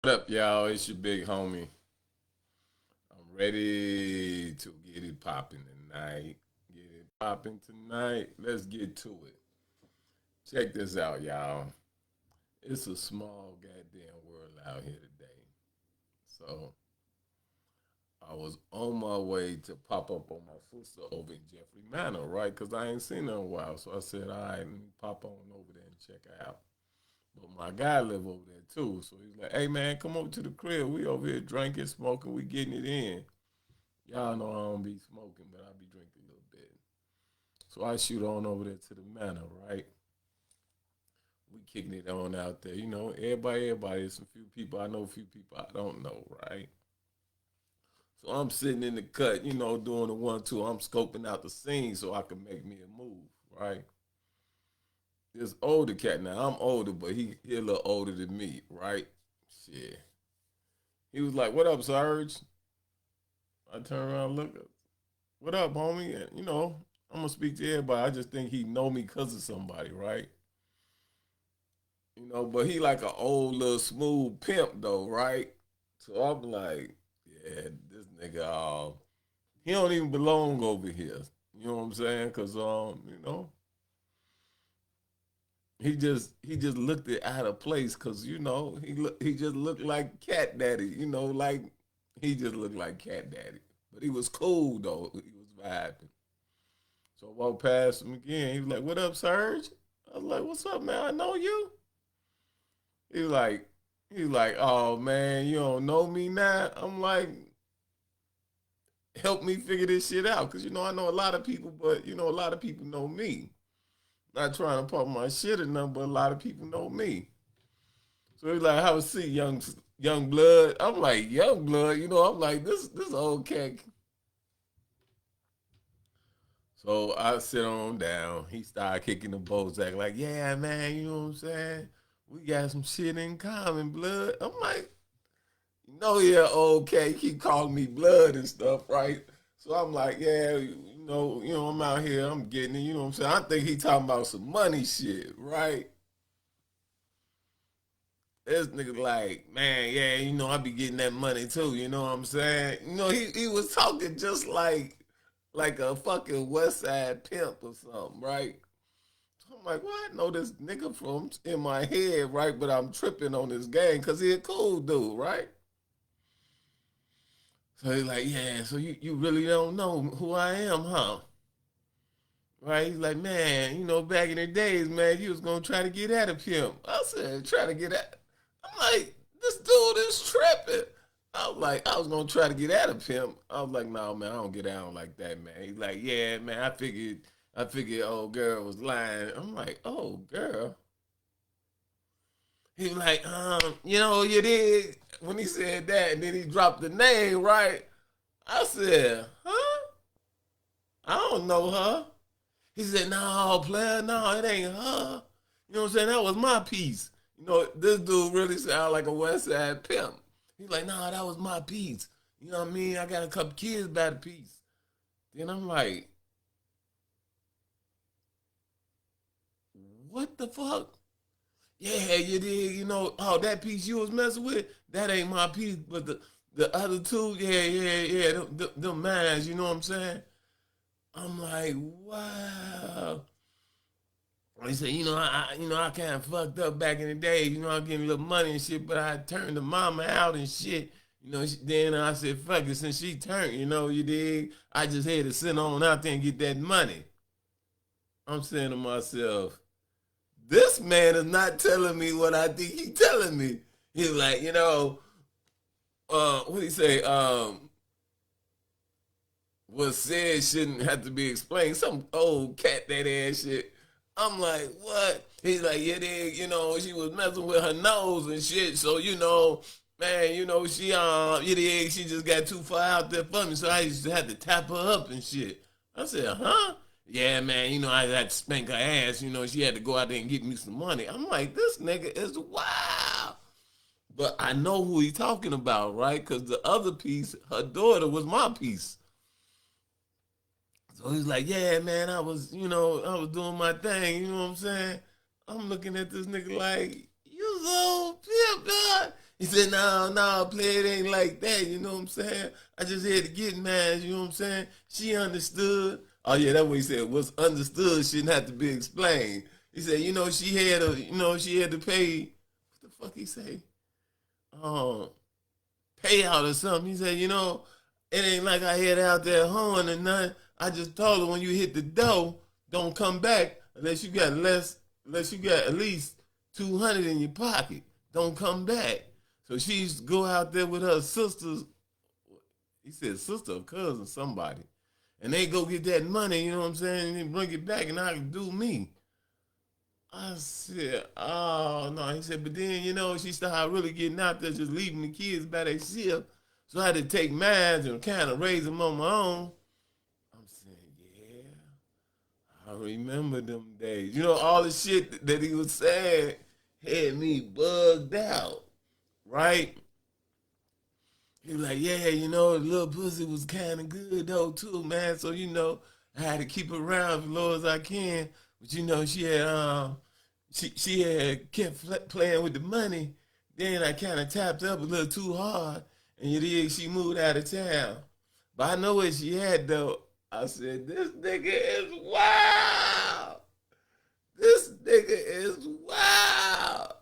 What up, y'all? It's your big homie. I'm ready to get it popping tonight. Get it popping tonight. Let's get to it. Check this out, y'all. It's a small goddamn world out here today. So I was on my way to pop up on my sister over in Jeffrey Manor, right? Because I ain't seen her in a while. So I said, all right, let me pop on over there and check her out. But my guy live over there too. So he's like, hey man, come over to the crib. We over here drinking, smoking, we getting it in. Y'all know I don't be smoking, but I be drinking a little bit. So I shoot on over there to the manor, right? We kicking it on out there. Everybody. There's some few people I know, a few people I don't know, right? So I'm sitting in the cut, doing the 1-2. I'm scoping out the scene so I can make me a move, right? This older cat now. I'm older, but he a little older than me, right? Shit. He was like, "What up, Serge?" I turn around, look up. What up, homie? And, I'm gonna speak to everybody. I just think he know me cause of somebody, right? But he like an old little smooth pimp though, right? So I'm like, yeah, this nigga, he don't even belong over here. You know what I'm saying? Cause he just looked it out of place because he just looked like cat daddy. Like he just looked like cat daddy. But he was cool though. He was vibing. So I walked past him again. He was like, "What up, Serge?" I was like, "What's up, man? I know you." He was like, "Oh man, you don't know me now." I'm like, "Help me figure this shit out, cause I know a lot of people, but a lot of people know me. Not trying to pump my shit or nothing, but a lot of people know me." So he's like, "Have a seat, young blood." I'm like, "Young blood," I'm like, this old cat. So I sit on down. He started kicking the Bozak, like, "Yeah, man, you know what I'm saying? We got some shit in common, blood." I'm like, yeah, okay. He keep calling me blood and stuff, right? So I'm like, yeah, I'm out here, I'm getting it, you know what I'm saying? I think he talking about some money shit, right? This nigga like, man, yeah, I be getting that money too, you know what I'm saying? He was talking just like a fucking West Side pimp or something, right? So I'm like, well, I know this nigga from in my head, right? But I'm tripping on this game because he a cool dude, right? So he's like, yeah, so you really don't know who I am, huh? Right? He's like, man, back in the days, man, you was gonna try to get at a pimp. I said, try to get at. I'm like, this dude is tripping. I was like, I was gonna try to get at a pimp. I was like, no, man, I don't get down like that, man. He's like, yeah, man, I figured old girl was lying. I'm like, oh girl. He was like, you did when he said that, and then he dropped the name, right? I said, huh? I don't know her. He said, no, player, no, it ain't her. You know what I'm saying? That was my piece. This dude really sound like a West Side pimp. He's like, nah, that was my piece. You know what I mean? I got a couple kids by the piece. Then I'm like, what the fuck? Yeah, you did. Oh, that piece you was messing with, that ain't my piece. But the other two, yeah, them mines, you know what I'm saying? I'm like, wow. He said, I kind of fucked up back in the day. I'm getting a little money and shit, but I turned the mama out and shit. Then I said, fuck it, since she turned, you dig? I just had to sit on out there and get that money. I'm saying to myself, this man is not telling me what I think he's telling me. He's like, what do you say? What said shouldn't have to be explained. Some old cat that ass shit. I'm like, what? He's like, yeah, she was messing with her nose and shit. So, man, she just got too far out there for me. So I used to have to tap her up and shit. I said, huh? Yeah, man, I had to spank her ass. She had to go out there and get me some money. I'm like, this nigga is wild. But I know who he talking about, right? Because the other piece, her daughter, was my piece. So he's like, yeah, man, I was doing my thing, you know what I'm saying? I'm looking at this nigga like, you so pimp, God. He said, no, play it ain't like that, you know what I'm saying? I just had to get mad, you know what I'm saying? She understood. Oh yeah, that's what he said. What's understood shouldn't have to be explained. He said, she had to pay, what the fuck he say? Um, Payout or something. He said, it ain't like I had out there hoeing and nothing. I just told her when you hit the door, don't come back unless you got at least 200 in your pocket. Don't come back. So she used to go out there with her sisters. He said sister or cousin, somebody. And they go get that money, you know what I'm saying, and then bring it back and I can do me. I said, oh no. He said, but then, she started really getting out there, just leaving the kids by themselves. So I had to take mine and kind of raise them on my own. I'm saying, yeah, I remember them days. All the shit that he was saying had me bugged out, right? He was like, yeah, the little pussy was kind of good though too, man. So I had to keep it around as low as I can. But she had kept playing with the money. Then I kind of tapped up a little too hard, and she moved out of town. But I know what she had though. I said, this nigga is wild. This nigga is wild.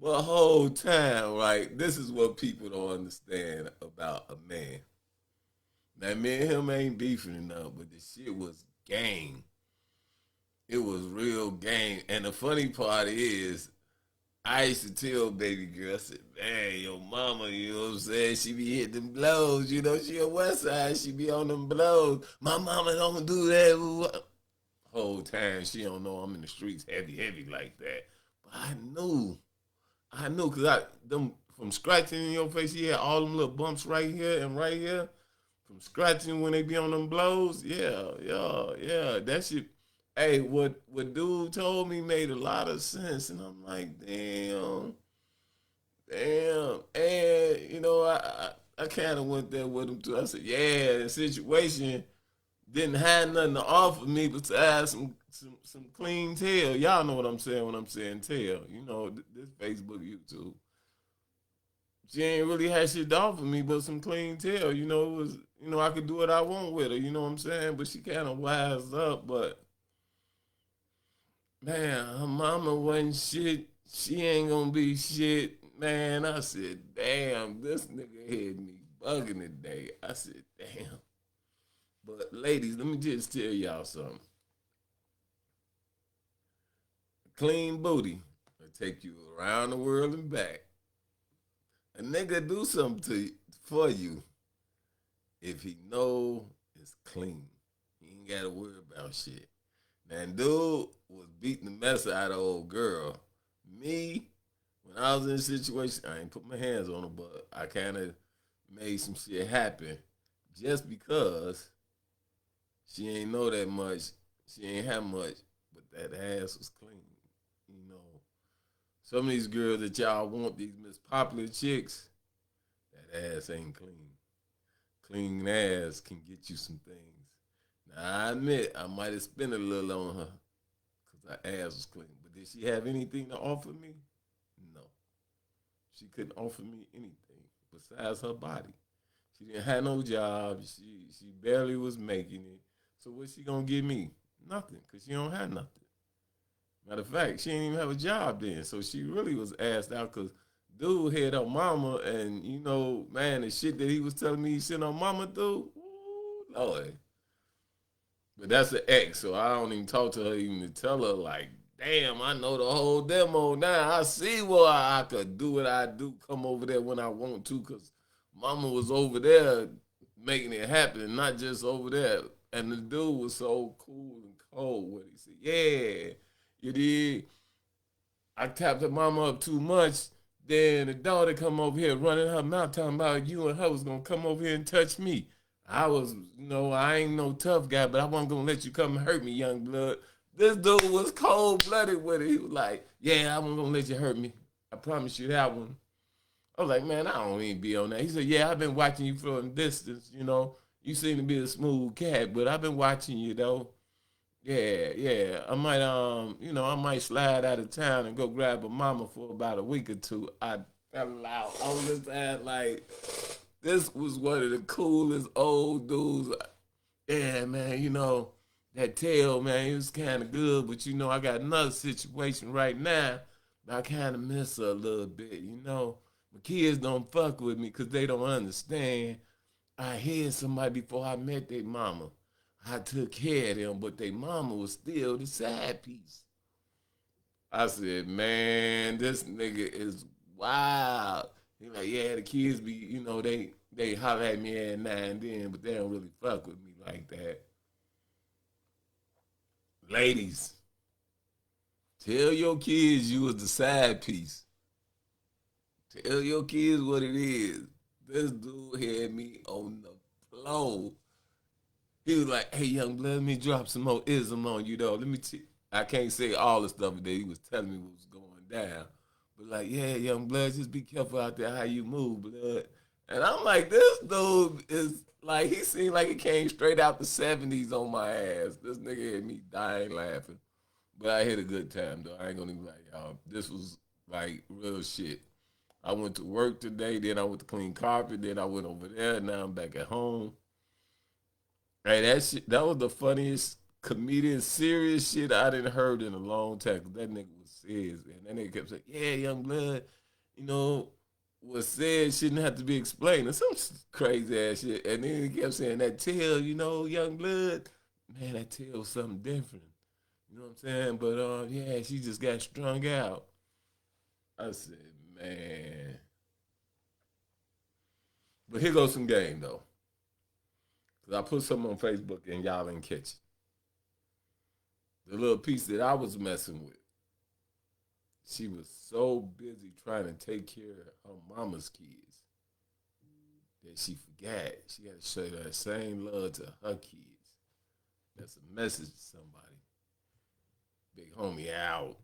The whole time, right? This is what people don't understand about a man. Now, me and him ain't beefing enough, but the shit was game. It was real game. And the funny part is, I used to tell baby girl, I said, man, your mama, you know what I'm saying? She be hitting them blows. She a West Side. She be on them blows. My mama don't do that. Whole time, she don't know I'm in the streets heavy like that. But I knew, because them from scratching in your face, you had all them little bumps right here and right here. From scratching when they be on them blows. Yeah. That shit. Hey, what dude told me made a lot of sense. And I'm like, damn. And, I kind of went there with him too. I said, yeah, the situation didn't have nothing to offer me besides some clean tail. Y'all know what I'm saying when I'm saying tail. This Facebook, YouTube. She ain't really had shit to offer me but some clean tail. It was, I could do what I want with her, you know what I'm saying? But she kind of wised up, but man, her mama wasn't shit. She ain't gonna be shit. Man, I said, damn, this nigga had me bugging today. I said, damn. But ladies, let me just tell y'all something. Clean booty will take you around the world and back. A nigga do something for you if he know it's clean. He ain't gotta worry about shit. Now, dude was beating the mess out of old girl. Me, when I was in a situation, I ain't put my hands on her, but I kind of made some shit happen just because she ain't know that much. She ain't have much, but that ass was clean. Some of these girls that y'all want, these Miss Popular chicks, that ass ain't clean. Clean ass can get you some things. Now, I admit, I might have spent a little on her because her ass was clean. But did she have anything to offer me? No. She couldn't offer me anything besides her body. She didn't have no job. She barely was making it. So what's she going to give me? Nothing, because she don't have nothing. Matter of fact, she didn't even have a job then. So she really was asked out because dude had her mama and, man, the shit that he was telling me he sent her mama through, ooh, Lord. But that's an ex, so I don't even talk to her even to tell her, like, damn, I know the whole demo now. I see why I could do what I do, come over there when I want to, because mama was over there making it happen, and not just over there. And the dude was so cool and cold with it. He said, yeah, you did. I tapped her mama up too much. Then the daughter come over here running her mouth talking about you and her was going to come over here and touch me. I was, I ain't no tough guy, but I wasn't going to let you come and hurt me, young blood. This dude was cold-blooded with it. He was like, yeah, I wasn't going to let you hurt me. I promise you that one. I was like, man, I don't even be on that. He said, yeah, I've been watching you from a distance, You seem to be a smooth cat, but I've been watching you, though. Yeah. I might, I might slide out of town and go grab a mama for about a week or two. I loud. I was just saying, like, this was one of the coolest old dudes. Yeah, man, that tail, man, it was kind of good, but I got another situation right now. I kind of miss her a little bit. My kids don't fuck with me because they don't understand. I had somebody before I met their mama. I took care of them, but their mama was still the side piece. I said, man, this nigga is wild. He like, yeah, the kids be, they holler at me every now and then, but they don't really fuck with me like that. Ladies, tell your kids you was the side piece. Tell your kids what it is. This dude had me on the floor. He was like, hey, young blood, let me drop some more ism on you, though. I can't say all the stuff that he was telling me what was going down. But like, yeah, young blood, just be careful out there how you move, blood. And I'm like, this dude is like, he seemed like he came straight out the 70s on my ass. This nigga had me dying laughing. But I had a good time, though. I ain't gonna even lie, y'all. This was like real shit. I went to work today, then I went to clean carpet, then I went over there, now I'm back at home. Hey, that was the funniest comedian serious shit I didn't heard in a long time. 'Cause that nigga was serious, and that nigga kept saying, "Yeah, young blood, what said shouldn't have to be explained," or some crazy ass shit. And then he kept saying that tail, young blood, man, that tail was something different. You know what I'm saying? But yeah, she just got strung out. I said, man. But here goes some game though. Cause I put something on Facebook and y'all didn't catch it. The little piece that I was messing with. She was so busy trying to take care of her mama's kids that she forgot. She got to show that same love to her kids. That's a message to somebody. Big homie out.